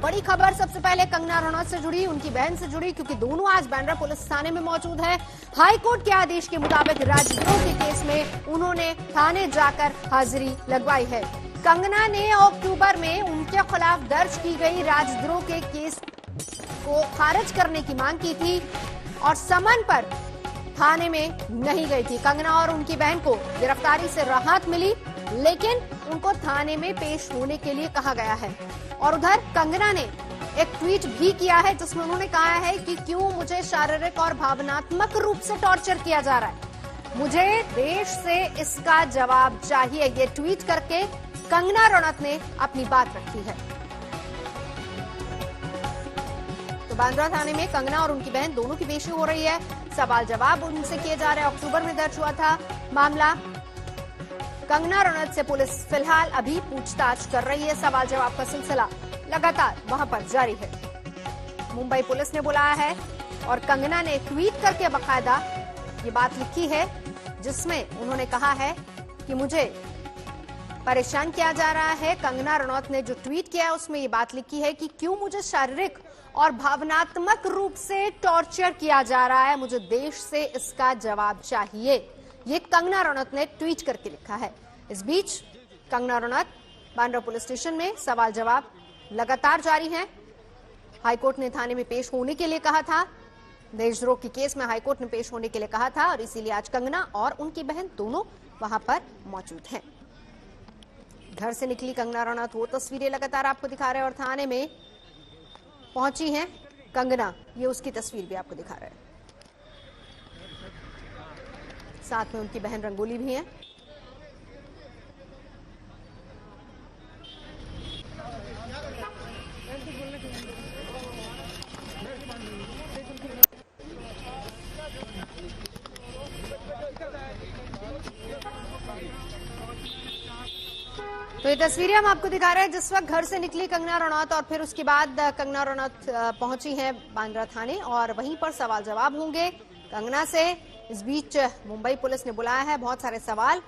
बड़ी खबर सबसे पहले कंगना रनौत से जुड़ी, उनकी बहन से जुड़ी, क्योंकि दोनों आज बांद्रा पुलिस थाने में मौजूद है। हाईकोर्ट के आदेश के मुताबिक राजद्रोह के केस में उन्होंने थाने जाकर हाजिरी लगवाई है। कंगना ने अक्टूबर में उनके खिलाफ दर्ज की गई राजद्रोह के केस को खारिज करने की मांग की थी और समन पर थाने में नहीं गई थी। कंगना और उनकी बहन को गिरफ्तारी से राहत मिली, लेकिन उनको थाने में पेश होने के लिए कहा गया है। और उधर कंगना ने एक ट्वीट भी किया है जिसमें उन्होंने कहा है कि क्यों मुझे शारीरिक और भावनात्मक रूप से टॉर्चर किया जा रहा है, मुझे देश से इसका जवाब चाहिए। ये ट्वीट करके कंगना रनौत ने अपनी बात रखी है। तो बांद्रा थाने में कंगना और उनकी बहन दोनों की पेशी हो रही है। सवाल जवाब उनसे किए जा रहे हैं। अक्टूबर में दर्ज हुआ था मामला। कंगना रनौत से पुलिस फिलहाल अभी पूछताछ कर रही है। सवाल जवाब का सिलसिला लगातार वहां पर जारी है। मुंबई पुलिस ने बुलाया है और कंगना ने ट्वीट करके बाकायदा ये बात लिखी है जिसमें उन्होंने कहा है कि मुझे परेशान किया जा रहा है। कंगना रनौत ने जो ट्वीट किया है उसमें ये बात लिखी है कि क्यों मुझे शारीरिक और भावनात्मक रूप से टॉर्चर किया जा रहा है, मुझे देश से इसका जवाब चाहिए। ये कंगना रनौत ने ट्वीट करके लिखा है। इस बीच कंगना रनौत बांद्रा पुलिस स्टेशन में सवाल जवाब लगातार जारी हैं। हाईकोर्ट ने थाने में पेश होने के लिए कहा था। देशद्रोह के केस में हाईकोर्ट ने पेश होने के लिए कहा था और इसीलिए आज कंगना और उनकी बहन दोनों वहां पर मौजूद हैं। घर से निकली कंगना रनौत वो तस्वीरें लगातार आपको दिखा रहे हैं और थाने में पहुंची हैं कंगना, ये उसकी तस्वीर भी आपको दिखा रहे हैं। साथ में उनकी बहन रंगोली भी है। तो ये तस्वीरें हम आपको दिखा रहे हैं जिस वक्त घर से निकली कंगना रनौत और फिर उसके बाद कंगना रनौत पहुंची है बांद्रा थाने और वहीं पर सवाल जवाब होंगे कंगना से। इस बीच मुंबई पुलिस ने बुलाया है बहुत सारे सवाल,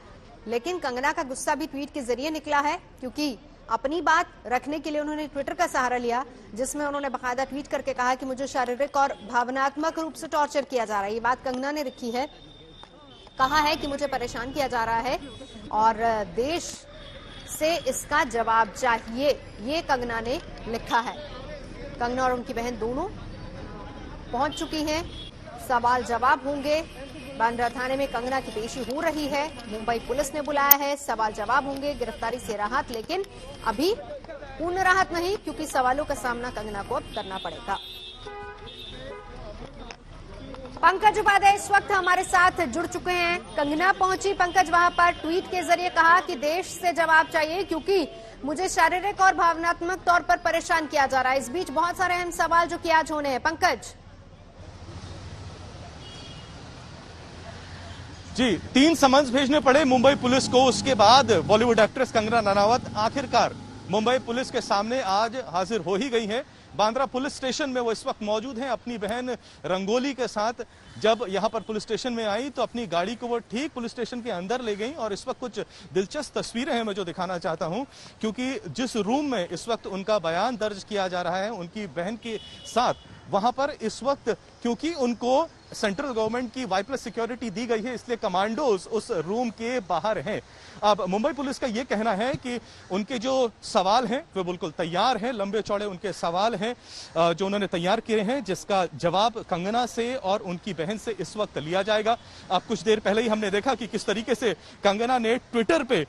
लेकिन कंगना का गुस्सा भी ट्वीट के जरिए निकला है क्योंकि अपनी बात रखने के लिए उन्होंने ट्विटर का सहारा लिया जिसमें उन्होंने बाकायदा ट्वीट करके कहा कि मुझे शारीरिक और भावनात्मक रूप से टॉर्चर किया जा रहा है। ये बात कंगना ने रखी है। कहा है कि मुझे परेशान किया जा रहा है और देश से इसका जवाब चाहिए, ये कंगना ने लिखा है। कंगना और उनकी बहन दोनों पहुंच चुकी हैं। सवाल जवाब होंगे। बांद्रा थाने में कंगना की पेशी हो रही है। मुंबई पुलिस ने बुलाया है। सवाल जवाब होंगे। गिरफ्तारी से राहत, लेकिन अभी पूर्ण राहत नहीं क्योंकि सवालों का सामना कंगना को अब करना पड़ेगा। पंकज उपाध्याय इस वक्त हमारे साथ जुड़ चुके हैं। कंगना पहुंची। पंकज, वहां पर ट्वीट के जरिए कहा कि देश से जवाब चाहिए क्योंकि मुझे शारीरिक और भावनात्मक तौर पर परेशान किया जा रहा है। इस बीच बहुत सारे अहम सवाल जो कि आज होने हैं। पंकज जी, 3 समन्स भेजने पड़े मुंबई पुलिस को। उसके बाद बॉलीवुड एक्ट्रेस कंगना रनावत आखिरकार मुंबई पुलिस के सामने आज हाजिर हो ही गई हैं। बांद्रा पुलिस स्टेशन में वो इस वक्त मौजूद हैं अपनी बहन रंगोली के साथ। जब यहां पर पुलिस स्टेशन में आई तो अपनी गाड़ी को वो ठीक पुलिस स्टेशन के अंदर ले गई और इस वक्त कुछ दिलचस्प तस्वीरें हैं मैं जो दिखाना चाहता हूं, क्योंकि जिस रूम में इस वक्त उनका बयान दर्ज किया जा रहा है उनकी बहन के साथ, वहां पर इस वक्त क्योंकि उनको सेंट्रल गवर्नमेंट की वाई+ सिक्योरिटी दी गई है इसलिए कमांडोज उस रूम के बाहर हैं। अब मुंबई पुलिस का यह कहना है कि उनके जो सवाल हैं वो बिल्कुल तैयार हैं, लंबे चौड़े उनके सवाल हैं जो उन्होंने तैयार किए हैं, जिसका जवाब कंगना से और उनकी बहन से इस वक्त लिया जाएगा। अब कुछ देर पहले ही हमने देखा कि किस तरीके से कंगना ने ट्विटर पे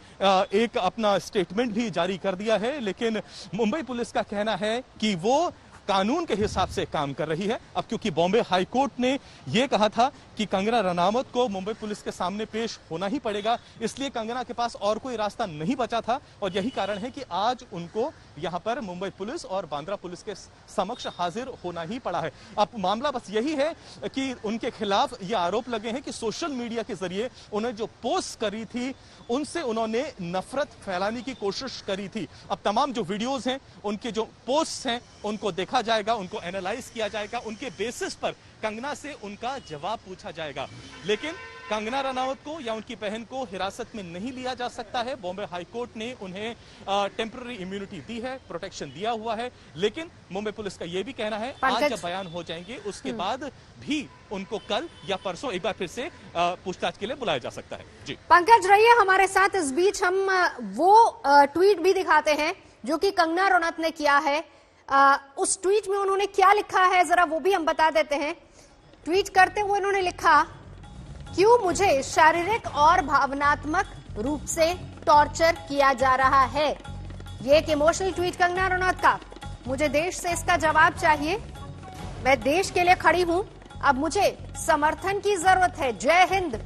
एक अपना स्टेटमेंट भी जारी कर दिया है, लेकिन मुंबई पुलिस का कहना है कि वो कानून के हिसाब से काम कर रही है। अब क्योंकि बॉम्बे हाईकोर्ट ने यह कहा था कि कंगना रनावत को मुंबई पुलिस के सामने पेश होना ही पड़ेगा, इसलिए कंगना के पास और कोई रास्ता नहीं बचा था और यही कारण है कि आज उनको यहां पर मुंबई पुलिस और बांद्रा पुलिस के समक्ष हाजिर होना ही पड़ा है। अब मामला बस यही है कि उनके खिलाफ ये आरोप लगे हैं कि सोशल मीडिया के जरिए उन्हें जो पोस्ट करी थी उनसे उन्होंने नफरत फैलाने की कोशिश करी थी। अब तमाम जो वीडियोस हैं, उनके जो पोस्ट हैं, उनको देखा जाएगा, उनको एनालाइज किया जाएगा, उनके बेसिस पर कंगना से उनका जवाब पूछा जाएगा। लेकिन कंगना रनावत को या उनकी बहन को हिरासत में नहीं लिया जा सकता है। बॉम्बे हाईकोर्ट ने उन्हें टेम्पररी इम्यूनिटी दी है, प्रोटेक्शन दिया हुआ है, लेकिन मुंबई पुलिस का यह भी कहना है आज जब बयान हो जाएंगे उसके बाद भी उनको कल या परसों एक बार फिर से पूछताछ के लिए बुलाया जा सकता है। जी पंकज रहिए हमारे साथ। इस बीच हम वो ट्वीट भी दिखाते हैं जो कि कंगना रनौत ने किया है। उस ट्वीट में उन्होंने क्या लिखा है जरा वो भी हम बता देते हैं। ट्वीट करते हुए उन्होंने लिखा, क्यों मुझे शारीरिक और भावनात्मक रूप से टॉर्चर किया जा रहा है। ये एक इमोशनल ट्वीट कंगना रनौत का। मुझे देश से इसका जवाब चाहिए। मैं देश के लिए खड़ी हूं, अब मुझे समर्थन की जरूरत है। जय हिंद।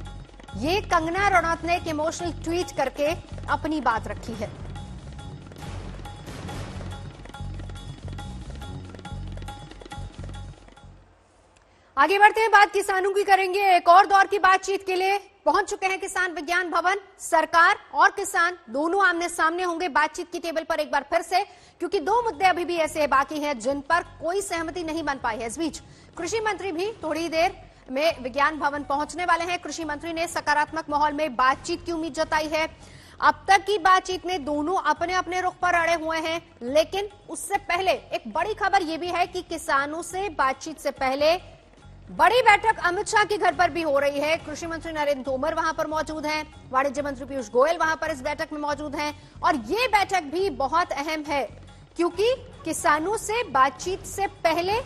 ये कंगना रनौत ने एक इमोशनल ट्वीट करके अपनी बात रखी है। आगे बढ़ते हैं, बात किसानों की करेंगे। एक और दौर की बातचीत के लिए पहुंच चुके हैं किसान विज्ञान भवन। सरकार और किसान दोनों आमने सामने होंगे बातचीत की टेबल पर एक बार फिर से, क्योंकि दो मुद्दे अभी भी ऐसे बाकी हैं जिन पर कोई सहमति नहीं बन पाई है। इस बीच कृषि मंत्री भी थोड़ी देर में विज्ञान भवन पहुंचने वाले हैं। कृषि मंत्री ने सकारात्मक माहौल में बातचीत की उम्मीद जताई है। अब तक की बातचीत में दोनों अपने अपने रुख पर अड़े हुए हैं, लेकिन उससे पहले एक बड़ी खबर यह भी है कि किसानों से बातचीत से पहले बड़ी बैठक अमित शाह के घर पर भी हो रही है। कृषि मंत्री नरेंद्र तोमर वहां पर मौजूद हैं, वाणिज्य मंत्री पीयूष गोयल वहां पर इस बैठक में मौजूद हैं। और ये बैठक भी बहुत अहम है क्योंकि किसानों से बातचीत से पहले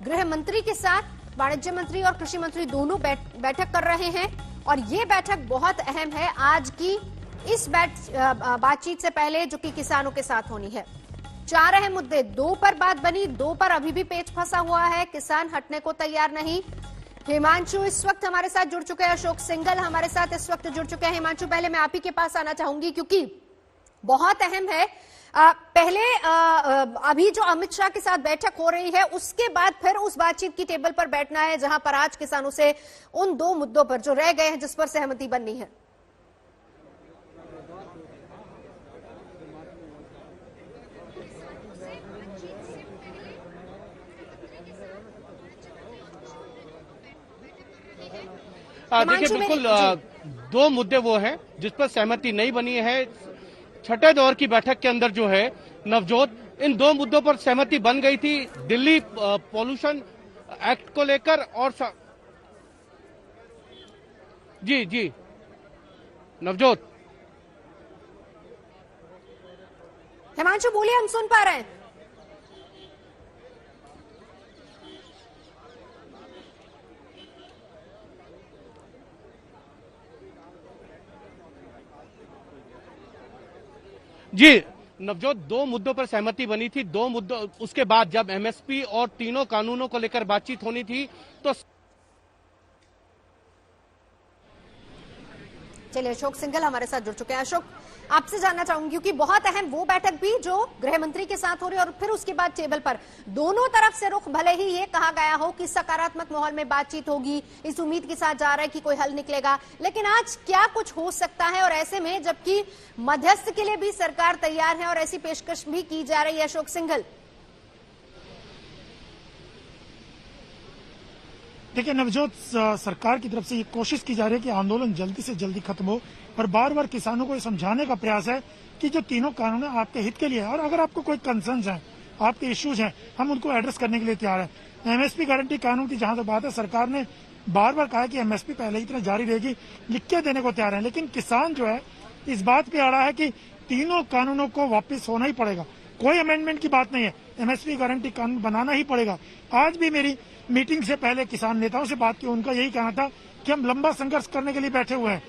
गृह मंत्री के साथ वाणिज्य मंत्री और कृषि मंत्री दोनों बैठक कर रहे हैं। और ये बैठक बहुत अहम है आज की इस बातचीत से पहले जो कि किसानों के साथ होनी है। चार अहम मुद्दे, दो पर बात बनी, दो पर अभी भी पेच फंसा हुआ है। किसान हटने को तैयार नहीं। हिमांशु इस वक्त हमारे साथ जुड़ चुके हैं, अशोक सिंघल हमारे साथ इस वक्त जुड़ चुके हैं। हिमांशु, पहले मैं आप ही के पास आना चाहूंगी क्योंकि बहुत अहम है। पहले अभी जो अमित शाह के साथ बैठक हो रही है उसके बाद फिर उस बातचीत की टेबल पर बैठना है जहां पर आज किसानों से उन दो मुद्दों पर जो रह गए हैं जिस पर सहमति बननी है। देखिए बिल्कुल दो मुद्दे वो हैं जिस पर सहमति नहीं बनी है छठे दौर की बैठक के अंदर जो है नवजोत। इन दो मुद्दों पर सहमति बन गई थी, दिल्ली पॉल्यूशन एक्ट को लेकर और जी नवजोत। हिमांशु बोलिए, हम सुन पा रहे हैं। जी नवजोत, दो मुद्दों पर सहमति बनी थी। दो मुद्दों उसके बाद जब एमएसपी और तीनों कानूनों को लेकर बातचीत होनी थी तो चलिए, अशोक सिंघल हमारे साथ जुड़ चुके हैं। अशोक, आपसे जानना चाहूंगी क्योंकि बहुत अहम वो बैठक भी जो गृह मंत्री के साथ हो रही है और फिर उसके बाद टेबल पर दोनों तरफ से रुख, भले ही ये कहा गया हो कि सकारात्मक माहौल में बातचीत होगी, इस उम्मीद के साथ जा रहा है कि कोई हल निकलेगा, लेकिन आज क्या कुछ हो सकता है। और ऐसे में जबकि मध्यस्थ के लिए भी सरकार तैयार है और ऐसी पेशकश भी की जा रही है। अशोक सिंघल, देखिए नवजोत, सरकार की तरफ से ये कोशिश की जा रही है कि आंदोलन जल्दी से जल्दी खत्म हो और बार बार किसानों को ये समझाने का प्रयास है कि जो तीनों कानून है आपके हित के लिए है और अगर आपको कोई कंसर्न्स हैं, आपके इश्यूज हैं, हम उनको एड्रेस करने के लिए तैयार है। एमएसपी गारंटी कानून की जहां तक बात है, सरकार ने बार बार कहा है कि एमएसपी पहले ही तरह जारी रहेगी, लिख के देने को तैयार है। लेकिन किसान जो है इस बात पे अड़ा है कि तीनों कानूनों को वापस होना ही पड़ेगा। कोई अमेंडमेंट की बात नहीं है, एमएसपी गारंटी कानून बनाना ही पड़ेगा। आज भी मेरी मीटिंग से पहले किसान नेताओं से बात की, उनका यही कहना था कि हम लंबा संघर्ष करने के लिए बैठे हुए हैं,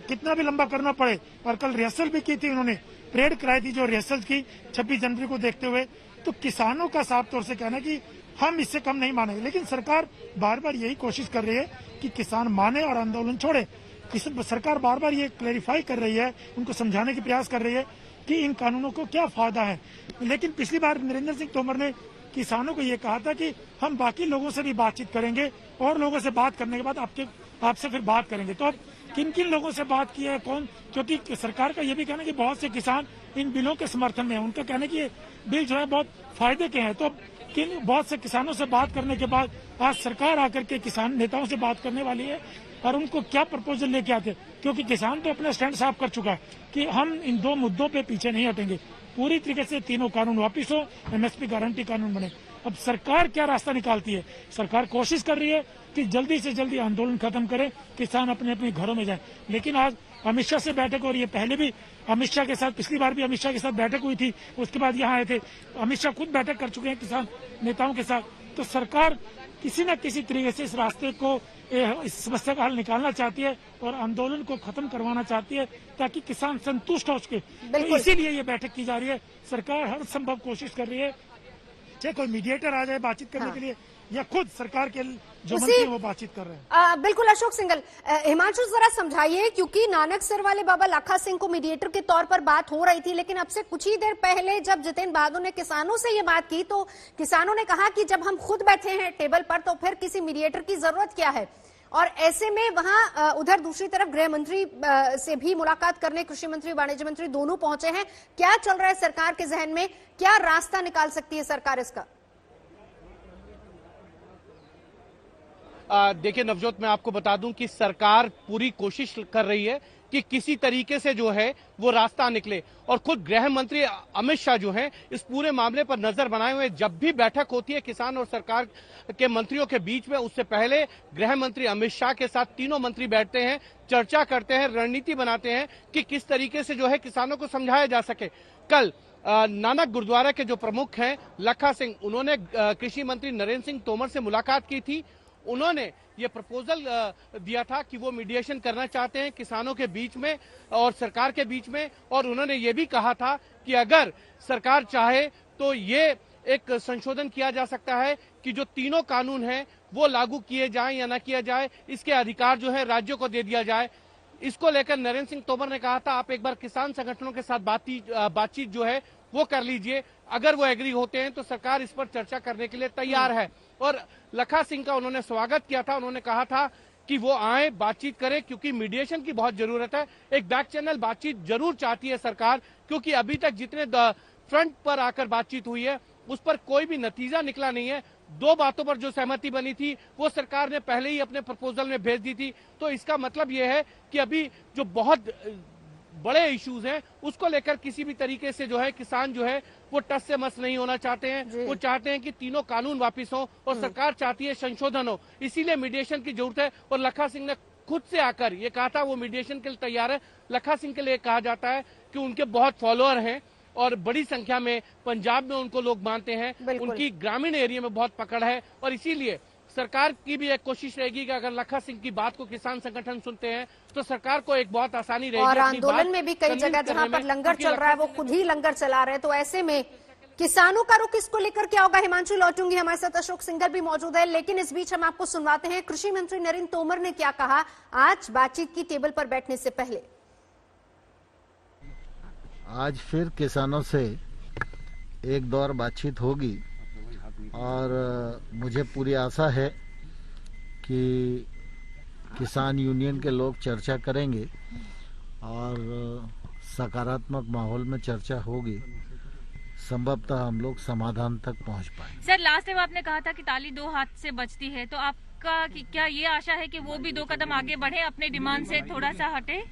कितना भी लंबा करना पड़े। और कल रिहर्सल भी की थी, उन्होंने परेड कराई थी जो रिहर्सल की 26 जनवरी को देखते हुए। तो किसानों का साफ तौर से कहना है कि हम इससे कम नहीं मानेंगे, लेकिन सरकार बार बार यही कोशिश कर रही है कि किसान माने और आंदोलन छोड़े। सरकार बार बार ये क्लैरिफाई कर रही है, उनको समझाने की प्रयास कर रही है कि इन कानूनों को क्या फायदा है। लेकिन पिछली बार नरेंद्र सिंह तोमर ने किसानों को ये कहा था कि हम बाकी लोगों से भी बातचीत करेंगे और लोगों से बात करने के बाद आपसे फिर बात करेंगे। तो अब किन किन लोगों से बात की है, कौन, क्योंकि सरकार का ये भी कहना है कि बहुत से किसान इन बिलों के समर्थन में है, उनका कहना है कि ये बिल जो है बहुत फायदे के हैं। तो किन बहुत से किसानों से बात करने के बाद आज सरकार आकर के किसान नेताओं से बात करने वाली है और उनको क्या प्रपोजल लेके आते, क्योंकि किसान तो अपना स्टैंड साफ कर चुका है कि हम इन 2 मुद्दों पे पीछे नहीं हटेंगे। पूरी तरीके से तीनों कानून वापिस हो, एमएसपी गारंटी कानून बने। अब सरकार क्या रास्ता निकालती है? सरकार कोशिश कर रही है कि जल्दी से जल्दी आंदोलन खत्म करे, किसान अपने अपने घरों में जाए। लेकिन आज अमित शाह से बैठक हो रही है, पहले भी अमित शाह के साथ, पिछली बार भी अमित शाह के साथ बैठक हुई थी, उसके बाद यहाँ आए थे। अमित शाह खुद बैठक कर चुके हैं किसान नेताओं के साथ। तो सरकार किसी न किसी तरीके से इस रास्ते को, इस समस्या का हल निकालना चाहती है और आंदोलन को खत्म करवाना चाहती है, ताकि किसान संतुष्ट हो सके। तो इसीलिए ये बैठक की जा रही है। सरकार हर संभव कोशिश कर रही है, चाहे कोई मीडिएटर आ जाए बातचीत करने के लिए, या खुद सरकार के जो मंत्री हैं वो बातचीत कर रहे हैं। बिल्कुल अशोक सिंघल, हिमांशु जरा समझाइए, क्योंकि नानकसर वाले बाबा लाखा सिंह को मीडिएटर के तौर पर बात हो रही थी, लेकिन अब से कुछ ही देर पहले जब जितेंद्र बहादुर ने किसानों से ये बात की तो किसानों ने कहा कि जब हम खुद बैठे हैं टेबल पर तो फिर किसी मीडिएटर की जरूरत क्या है। और ऐसे में वहां उधर दूसरी तरफ गृह मंत्री से भी मुलाकात करने कृषि मंत्री, वाणिज्य मंत्री दोनों पहुंचे हैं। क्या चल रहा है सरकार के जहन में, क्या रास्ता निकाल सकती है सरकार इसका? देखिए नवजोत, मैं आपको बता दूं कि सरकार पूरी कोशिश कर रही है कि किसी तरीके से जो है वो रास्ता निकले, और खुद गृह मंत्री अमित शाह जो हैं इस पूरे मामले पर नजर बनाए हुए। जब भी बैठक होती है किसान और सरकार के मंत्रियों के बीच में, उससे पहले गृह मंत्री अमित शाह के साथ तीनों मंत्री बैठते हैं, चर्चा करते हैं, रणनीति बनाते हैं कि किस तरीके से जो है किसानों को समझाया जा सके। कल नानक गुरुद्वारा के जो प्रमुख हैं लखा सिंह, उन्होंने कृषि मंत्री नरेंद्र सिंह तोमर से मुलाकात की थी। उन्होंने ये प्रपोजल दिया था कि वो मीडिएशन करना चाहते हैं किसानों के बीच में और सरकार के बीच में, और उन्होंने ये भी कहा था कि अगर सरकार चाहे तो ये एक संशोधन किया जा सकता है कि जो तीनों कानून हैं वो लागू किए जाएं या ना किया जाए, इसके अधिकार जो है राज्यों को दे दिया जाए। इसको लेकर नरेंद्र सिंह तोमर ने कहा था आप एक बार किसान संगठनों के साथ बातचीत जो है वो कर लीजिए, अगर वो एग्री होते हैं तो सरकार इस पर चर्चा करने के लिए तैयार है। और लखा सिंह का उन्होंने स्वागत किया था, उन्होंने कहा था कि वो आए, बातचीत करें, क्योंकि मीडिएशन की बहुत जरूरत है। एक बैक चैनल बातचीत जरूर चाहती है सरकार, क्योंकि अभी तक जितने फ्रंट पर आकर बातचीत हुई है उस पर कोई भी नतीजा निकला नहीं है। 2 बातों पर जो सहमति बनी थी वो सरकार ने पहले ही अपने प्रपोजल में भेज दी थी। तो इसका मतलब ये है कि अभी जो बहुत बड़े इश्यूज हैं उसको लेकर किसी भी तरीके से जो है किसान जो है वो टस से मस नहीं होना चाहते हैं। वो चाहते हैं कि तीनों कानून वापिस हो और सरकार चाहती है संशोधन हो, इसीलिए मीडिएशन की जरूरत है। और लखा सिंह ने खुद से आकर ये कहा था वो मीडिएशन के लिए तैयार है। लखा सिंह के लिए कहा जाता है कि उनके बहुत फॉलोअर हैं और बड़ी संख्या में पंजाब में उनको लोग मानते हैं, उनकी ग्रामीण एरिया में बहुत पकड़ है, और इसीलिए सरकार की भी एक कोशिश रहेगी कि अगर लखा सिंह की बात को किसान संगठन सुनते हैं तो सरकार को एक बहुत आसानी रहेगी। और आंदोलन में भी कई जगह जहां पर लंगर चल रहा है वो खुद ही लंगर चला रहे हैं, तो ऐसे में किसानों का रुख इसको लेकर क्या होगा? हिमांशु लौटूंगी, हमारे साथ अशोक सिंघल भी मौजूद है, लेकिन इस बीच हम आपको सुनवाते हैं कृषि मंत्री नरेंद्र तोमर ने क्या कहा आज बातचीत की टेबल पर बैठने से पहले। आज फिर किसानों से एक दौर बातचीत होगी और मुझे पूरी आशा है कि किसान यूनियन के लोग चर्चा करेंगे और सकारात्मक माहौल में चर्चा होगी, संभवतः हम लोग समाधान तक पहुंच पाएंगे। सर, लास्ट टाइम आपने कहा था कि ताली 2 हाथ से बजती है, तो आपका क्या ये आशा है कि वो भी 2 कदम आगे बढ़े, अपने डिमांड से थोड़ा सा हटे?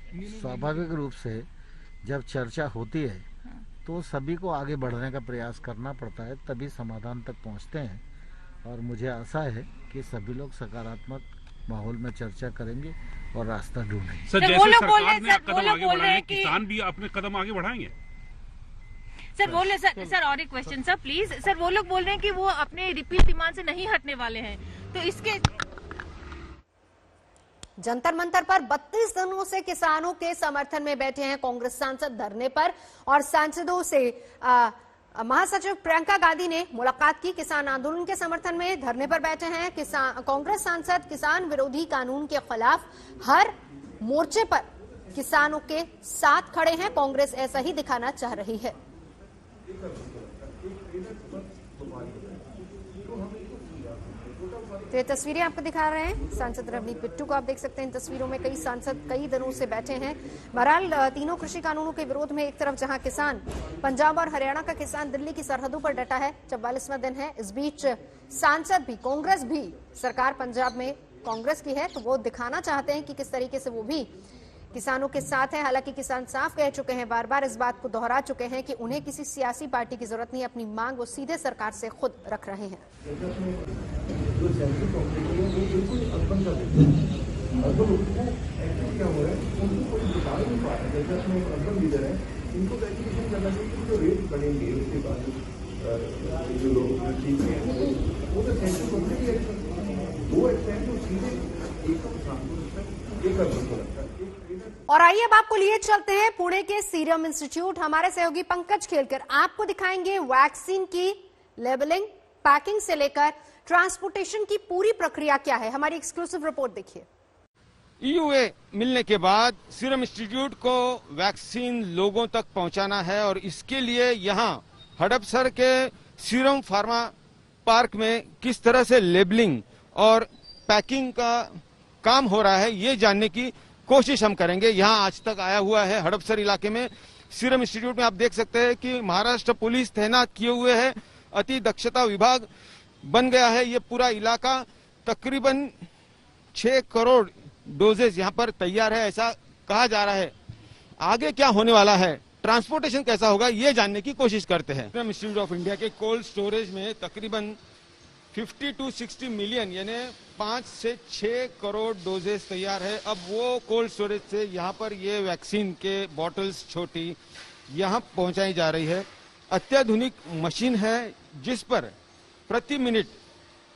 स्वाभाविक रूप से जब चर्चा होती है तो सभी को आगे बढ़ने का प्रयास करना पड़ता है, तभी समाधान तक पहुंचते हैं। और मुझे आशा है कि सभी लोग सकारात्मक माहौल में चर्चा करेंगे और रास्ता ढूंढेंगे। सर, जैसे सरकार ने कदम आगे बढ़ाए हैं, किसान भी अपने कदम आगे बढ़ाएंगे। सर और एक क्वेश्चन सर प्लीज। सर, वो लोग बोल रहे हैं कि वो अपने रिपीट डिमांड से नहीं हटने वाले हैं, तो इसके जंतर मंतर पर 32 दिनों से किसानों के समर्थन में बैठे हैं कांग्रेस सांसद धरने पर, और सांसदों से महासचिव प्रियंका गांधी ने मुलाकात की। किसान आंदोलन के समर्थन में धरने पर बैठे हैं कांग्रेस सांसद। किसान विरोधी कानून के खिलाफ हर मोर्चे पर किसानों के साथ खड़े हैं। कांग्रेस ऐसा ही दिखाना चाह रही है। तो ये तस्वीरें आपको दिखा रहे हैं सांसद रवनीत बिट्टू को, आप देख सकते हैं इन तस्वीरों में कई सांसद कई दिनों से बैठे हैं। बहरहाल तीनों कृषि कानूनों के विरोध में एक तरफ जहां किसान, पंजाब और हरियाणा का किसान दिल्ली की सरहदों पर डटा है, 44वां दिन है। इस बीच सांसद भी, कांग्रेस भी सरकार पंजाब में कांग्रेस की है, तो वो दिखाना चाहते हैं कि किस तरीके से वो भी किसानों के साथ है। हालांकि किसान साफ कह चुके हैं, बार बार इस बात को दोहरा चुके हैं कि उन्हें किसी सियासी पार्टी की जरूरत नहीं, अपनी मांग वो सीधे सरकार से खुद रख रहे हैं। और आइए अब आपको लिए चलते हैं पुणे के सीरम इंस्टीट्यूट। हमारे सहयोगी पंकज खेलकर आपको दिखाएंगे वैक्सीन की लेबलिंग, पैकिंग से लेकर ट्रांसपोर्टेशन की पूरी प्रक्रिया क्या है। हमारी एक्सक्लूसिव रिपोर्ट देखिए। EUA मिलने के बाद सीरम इंस्टीट्यूट को वैक्सीन लोगों तक पहुंचाना है और इसके लिए यहां हडपसर के सीरम फार्मा पार्क में किस तरह से लेबलिंग और पैकिंग का काम हो रहा है, ये जानने की कोशिश हम करेंगे। यहां आज तक आया हुआ है हडपसर इलाके में सीरम इंस्टीट्यूट में। आप देख सकते हैं कि महाराष्ट्र पुलिस तैनात किए हुए है, अति दक्षता विभाग बन गया है ये पूरा इलाका। तकरीबन 6 करोड़ डोजेज यहां पर तैयार है, ऐसा कहा जा रहा है। आगे क्या होने वाला है, ट्रांसपोर्टेशन कैसा होगा, ये जानने की कोशिश करते हैं। सीरम इंस्टीट्यूट ऑफ इंडिया के कोल्ड स्टोरेज में तकरीबन 50 to 60 मिलियन यानी 5 से 6 करोड़ डोजेस तैयार है। अब वो कोल्ड स्टोरेज से यहाँ पर ये वैक्सीन के बॉटल्स छोटी यहाँ पहुंचाई जा रही है। अत्याधुनिक मशीन है जिस पर प्रति मिनट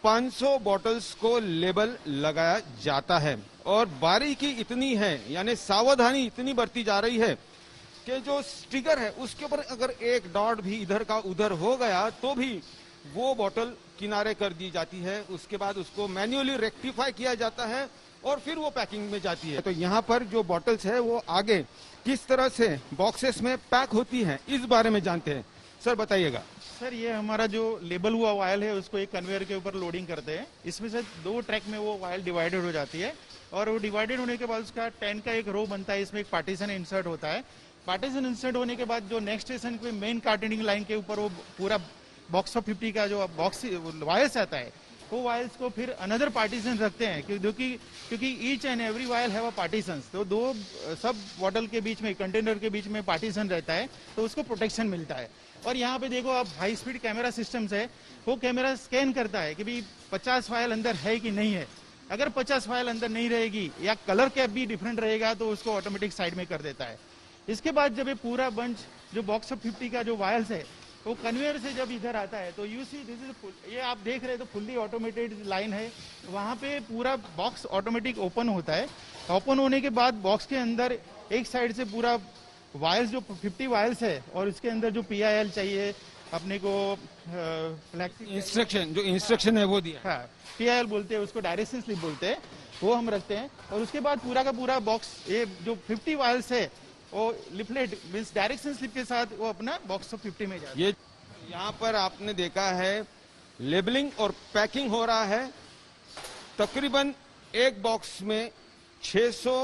500 बॉटल्स को लेबल लगाया जाता है और बारीकी इतनी है यानी सावधानी इतनी बरती जा रही है कि जो स्टिकर है उसके ऊपर अगर एक डॉट भी इधर का उधर हो गया तो भी वो बॉटल किनारे कर दी जाती है। उसके बाद उसको मैन्युअली रेक्टिफाई किया जाता है और फिर वो पैकिंग में जाती है। तो यहाँ पर जो बॉटल्स है वो आगे किस तरह से बॉक्सेस में पैक होती है, इस बारे में जानते हैं। सर बताइएगा। सर ये हमारा जो लेबल हुआ वायल है उसको एक कन्वेयर के ऊपर लोडिंग करते हैं। इसमें से 2 ट्रैक में वो वायल डिवाइडेड हो जाती है और वो डिवाइडेड होने के बाद उसका 10 का एक रो बनता है, इसमें एक पार्टीशन इंसर्ट होता है। पार्टीशन इंसर्ट होने के बाद जो नेक्स्ट स्टेशन पे मेन कार्टनिंग लाइन के ऊपर वो पूरा बॉक्स ऑफ 50 का जो बॉक्स वायल्स आता है वो वायल्स को फिर अनदर पार्टीशन रखते हैं क्योंकि each and every vial have a partition. तो 2 सब बॉटल के बीच में, कंटेनर के बीच में पार्टीशन रहता है तो उसको प्रोटेक्शन मिलता है। और यहाँ पे देखो आप हाई स्पीड कैमरा सिस्टम्स है, वो कैमरा स्कैन करता है कि भाई 50 फाइल अंदर है कि नहीं है। अगर 50 फाइल अंदर नहीं रहेगी या कलर कैप भी डिफरेंट रहेगा तो उसको ऑटोमेटिक साइड में कर देता है। इसके बाद जब ये पूरा बंच जो बॉक्स ऑफ 50 का जो वायल्स है वो कन्वेयर से जब इधर आता है तो यू सी दिस इज, ये आप देख रहे हैं तो फुल्ली ऑटोमेटेड लाइन है। वहाँ पे पूरा बॉक्स ऑटोमेटिक ओपन होता है। ओपन होने के बाद बॉक्स के अंदर एक साइड से पूरा वायल्स जो 50 वायल्स है और उसके अंदर जो PIL चाहिए अपने को इंस्ट्रक्शन है वो दिया। हाँ, PIL बोलते हैं उसको, डायरेक्शन स्लिप बोलते हैं, वो हम रखते हैं। और उसके बाद पूरा का पूरा बॉक्स ये जो 50 वायल्स है वो लिफलेट मींस डायरेक्शन स्लिप के साथ वो अपना बॉक्स ऑफ 50 में जाता है। ये यहाँ पर आपने देखा है लेबलिंग और पैकिंग हो रहा है। तकरीबन एक बॉक्स में 600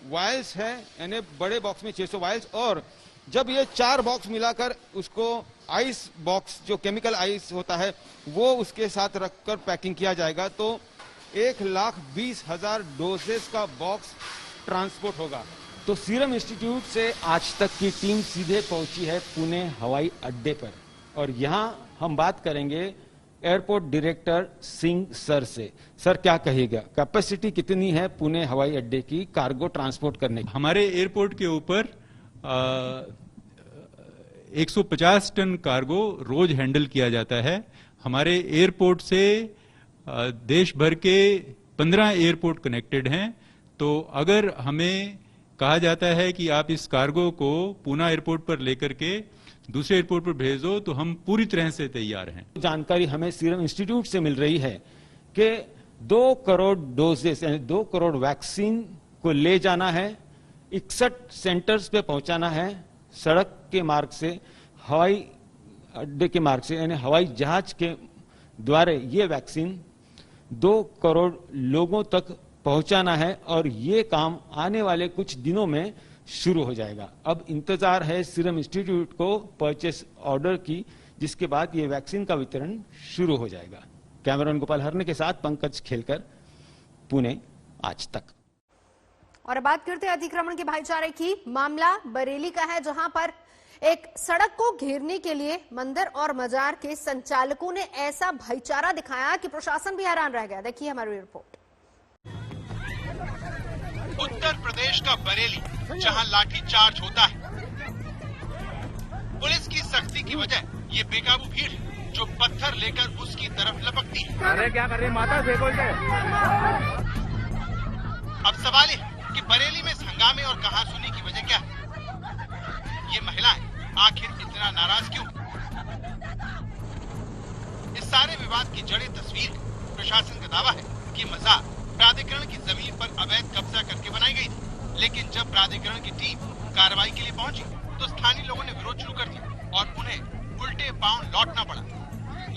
वायल्स है यानी बड़े बॉक्स में 600 वायल्स, और जब ये 4 बॉक्स मिलाकर उसको आइस बॉक्स जो केमिकल आइस होता है वो उसके साथ रखकर पैकिंग किया जाएगा तो 1,20,000 डोजेस का बॉक्स ट्रांसपोर्ट होगा। तो सीरम इंस्टीट्यूट से आज तक की टीम सीधे पहुंची है पुणे हवाई अड्डे पर और यहां हम बात करेंगे एयरपोर्ट डायरेक्टर सिंह सर से। सर क्या कहिएगा, कैपेसिटी कितनी है पुणे हवाई अड्डे की कार्गो ट्रांसपोर्ट करने की? हमारे एयरपोर्ट के ऊपर 150 टन कार्गो रोज हैंडल किया जाता है। हमारे एयरपोर्ट से देश भर के 15 एयरपोर्ट कनेक्टेड हैं। तो अगर हमें कहा जाता है कि आप इस कार्गो को पूना एयरपोर्ट पर लेकर के दूसरे एयरपोर्ट पर भेज दो तो हम पूरी तरह से तैयार हैं। जानकारी हमें सीरम इंस्टीट्यूट से मिल रही है कि 2 करोड़ डोजेस यानी 2 करोड़ वैक्सीन को ले जाना है, 61 सेंटर्स पे पहुंचाना है, सड़क के मार्ग से, हवाई अड्डे के मार्ग से यानी हवाई जहाज के द्वारा ये वैक्सीन 2 करोड़ लोगों तक पहुंचाना है और ये काम आने वाले कुछ दिनों में शुरू हो जाएगा। अब इंतजार है सीरम इंस्टीट्यूट को परचेस ऑर्डर की, जिसके बाद ये वैक्सीन का वितरण शुरू हो जाएगा। कैमरामैन गोपाल हरने के साथ पंकज खेलकर, पुणे आज तक। और अब बात करते हैं अतिक्रमण के भाईचारे की। मामला बरेली का है, जहां पर एक सड़क को घेरने के लिए मंदिर और मजार के संचालकों ने ऐसा भाईचारा दिखाया कि प्रशासन भी हैरान रह गया। देखिए हमारी रिपोर्ट। उत्तर प्रदेश का बरेली, जहां लाठीचार्ज होता है। पुलिस की सख्ती की वजह ये बेकाबू भीड़ जो पत्थर लेकर उसकी तरफ लपकती है। अरे क्या कर रही माता फेंको इसे। अब सवाल है कि बरेली में इस हंगामे और कहासुनी की वजह क्या है? ये महिलाएं आखिर इतना नाराज क्यों? इस सारे विवाद की जड़े तस्वीर है। प्रशासन का दावा है कि मजार प्राधिकरण की जमीन पर अवैध कब्जा करके बनाई गई थी, लेकिन जब प्राधिकरण की टीम कार्रवाई के लिए पहुंची तो स्थानीय लोगों ने विरोध शुरू कर दिया और उन्हें उल्टे पांव लौटना पड़ा।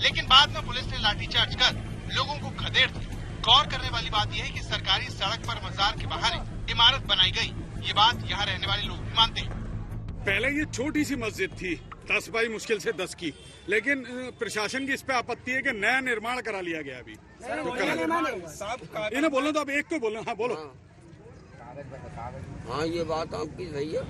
लेकिन बाद में पुलिस ने लाठीचार्ज कर लोगों को खदेड़ दिया। गौर करने वाली बात यह है कि सरकारी सड़क पर मजार के बहाने इमारत बनाई गई। ये बात यहाँ रहने वाले लोग भी मानते हैं। पहले ये छोटी सी मस्जिद थी, 10 बाई मुश्किल से 10 की, लेकिन प्रशासन की इस पे आपत्ति है कि नया निर्माण करा लिया गया अभी। तो इन्हें बोलो तो अब एक को बोलो। हाँ बोलो। हाँ ये बात आपकी सही है।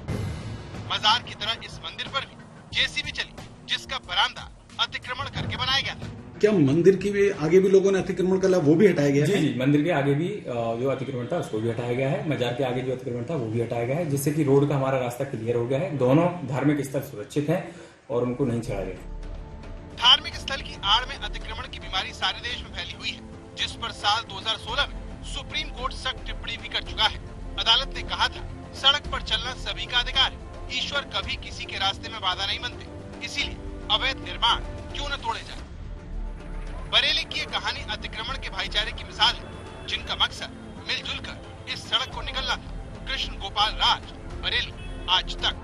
मजार की तरह इस मंदिर पर भी जेसीबी चली, जिसका बरामदा अतिक्रमण करके बनाया गया था। क्या मंदिर के आगे भी लोगों ने अतिक्रमण कर लिया, वो भी हटाया गया है? जी, मंदिर के आगे भी जो अतिक्रमण था उसको भी हटाया गया है। मजार के आगे जो अतिक्रमण था वो भी हटाया गया है, जिससे कि रोड का हमारा रास्ता क्लियर हो गया है। दोनों धार्मिक स्थल सुरक्षित हैं और उनको नहीं छेड़ा गया। धार्मिक स्थल की आड़ में अतिक्रमण की बीमारी सारे देश में फैली हुई है, जिस पर साल 2016 में सुप्रीम कोर्ट सख्त टिप्पणी भी कर चुका है। अदालत ने कहा था सड़क पर चलना सभी का अधिकार है, ईश्वर कभी किसी के रास्ते में बाधा नहीं बनते, इसीलिए अवैध निर्माण क्यों न तोड़े जाए। बरेली की ये कहानी अतिक्रमण के भाईचारे की मिसाल है, जिनका मकसद मिलजुल कर इस सड़क को निकलना था। कृष्ण गोपाल राज, बरेली, आज तक।